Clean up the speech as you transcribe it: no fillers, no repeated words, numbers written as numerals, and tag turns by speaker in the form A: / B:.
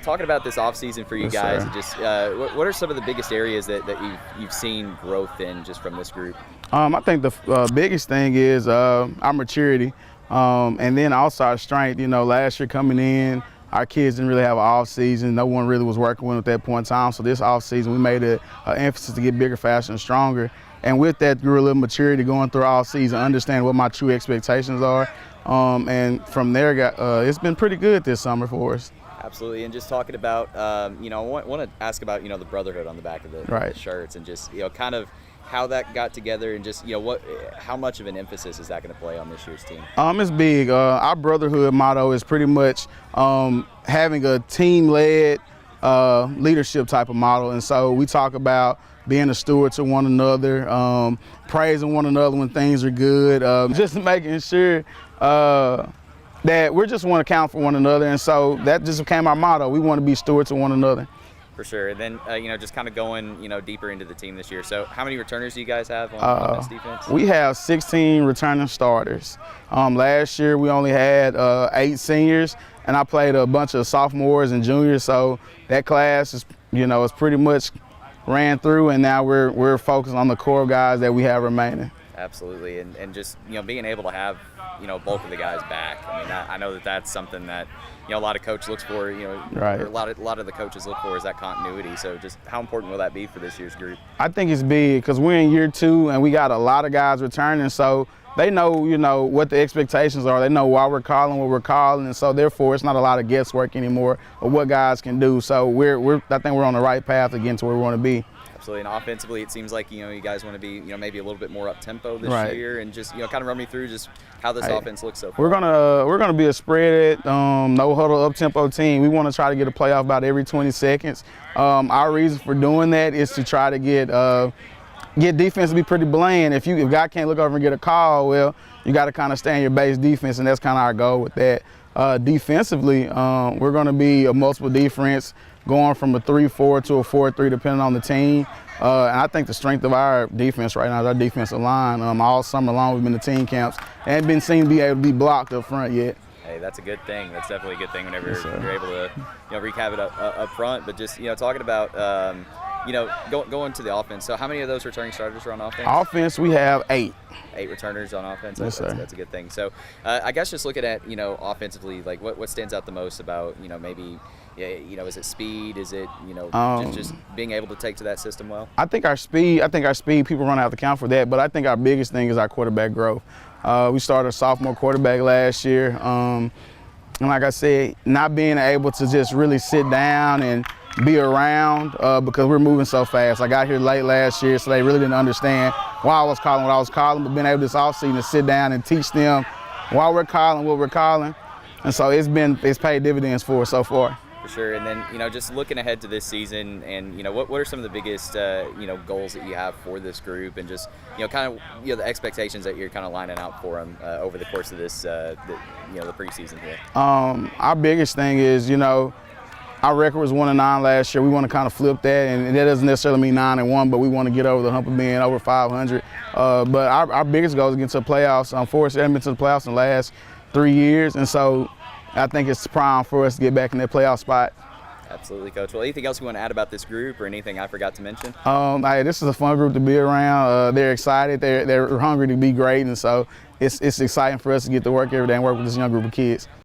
A: Talking about this off season for you
B: Yes,
A: guys,
B: sir.
A: just what are some of the biggest areas that you've seen growth in just from this group?
B: I think the biggest thing is our maturity, and then also our strength. You know, last year coming in, our kids didn't really have an off season. No one really was working with them at that point in time. So this off season, we made an emphasis to get bigger, faster, and stronger. And with that, grew a little maturity going through all season, understanding what my true expectations are. And from there, it's been pretty good this summer for us.
A: Absolutely, and just talking about, I want to ask about, the brotherhood on the back of the shirts, and just, kind of how that got together, and just, how much of an emphasis is that going to play on this year's team?
B: It's big. Our brotherhood motto is pretty much having a team-led leadership type of model, and so we talk about being a steward to one another, praising one another when things are good, just making sure that we just want to count for one another, and so that just became our motto. We want to be stewards to one another.
A: For sure. And then, just kind of going, deeper into the team this year. So how many returners do you guys have on this defense?
B: We have 16 returning starters. Last year we only had 8 seniors, and I played a bunch of sophomores and juniors, so that class is, is pretty much ran through, and now we're focused on the core guys that we have remaining.
A: Absolutely, and just being able to have bulk of the guys back. I mean, I know that's something that a lot of coach looks for.
B: Right.
A: Or a lot of the coaches look for is that continuity. So just how important will that be for this year's group?
B: I think it's big because we're in year 2 and we got a lot of guys returning, so they know what the expectations are. They know why we're calling what we're calling, and so therefore it's not a lot of guesswork anymore of what guys can do. So I think we're on the right path to getting to where we want to be.
A: Absolutely, and offensively, it seems like you guys want to be maybe a little bit more up tempo this year, and just kind of run me through just how this offense looks so far.
B: We're gonna be a spread, no huddle, up tempo team. We want to try to get a playoff about every 20 seconds. Our reason for doing that is to try to get defense to be pretty bland. If a guy can't look over and get a call, well, you got to kind of stay in your base defense, and that's kind of our goal with that. Defensively, we're going to be a multiple defense, going from a 3-4 to a 4-3 depending on the team. And I think the strength of our defense right now is our defensive line. All summer long we've been to team camps and been seen to be able to be blocked up front yet.
A: Hey, that's a good thing. That's definitely a good thing whenever you're able to wreak havoc up front. But just talking about going to the offense. So how many of those returning starters are on offense? Offense,
B: we have 8.
A: 8 returners on offense.
B: Yes,
A: that's a good thing. So I guess just looking at offensively, like what stands out the most about maybe is it speed? Is it just being able to take to that system well?
B: I think our speed. People run out to count for that, but I think our biggest thing is our quarterback growth. We started a sophomore quarterback last year, and like I said, not being able to just really sit down and be around because we're moving so fast. I got here late last year, so they really didn't understand why I was calling what I was calling, but being able this offseason to sit down and teach them why we're calling what we're calling. And so it's paid dividends for us so far.
A: For sure. And then, just looking ahead to this season, and, what are some of the biggest, goals that you have for this group, and just, kind of, the expectations that you're kind of lining out for them over the course of this, the preseason here?
B: Our biggest thing is, our record was 1-9 last year. We want to kind of flip that, and that doesn't necessarily mean 9-1, but we want to get over the hump of being over 500. But our biggest goal is to get to the playoffs. Forrest City hasn't been to the playoffs in the last 3 years, and so I think it's prime for us to get back in that playoff spot.
A: Absolutely, Coach. Well, anything else you want to add about this group, or anything I forgot to mention?
B: Hey, this is a fun group to be around. They're excited. They're hungry to be great, and so it's exciting for us to get to work every day and work with this young group of kids.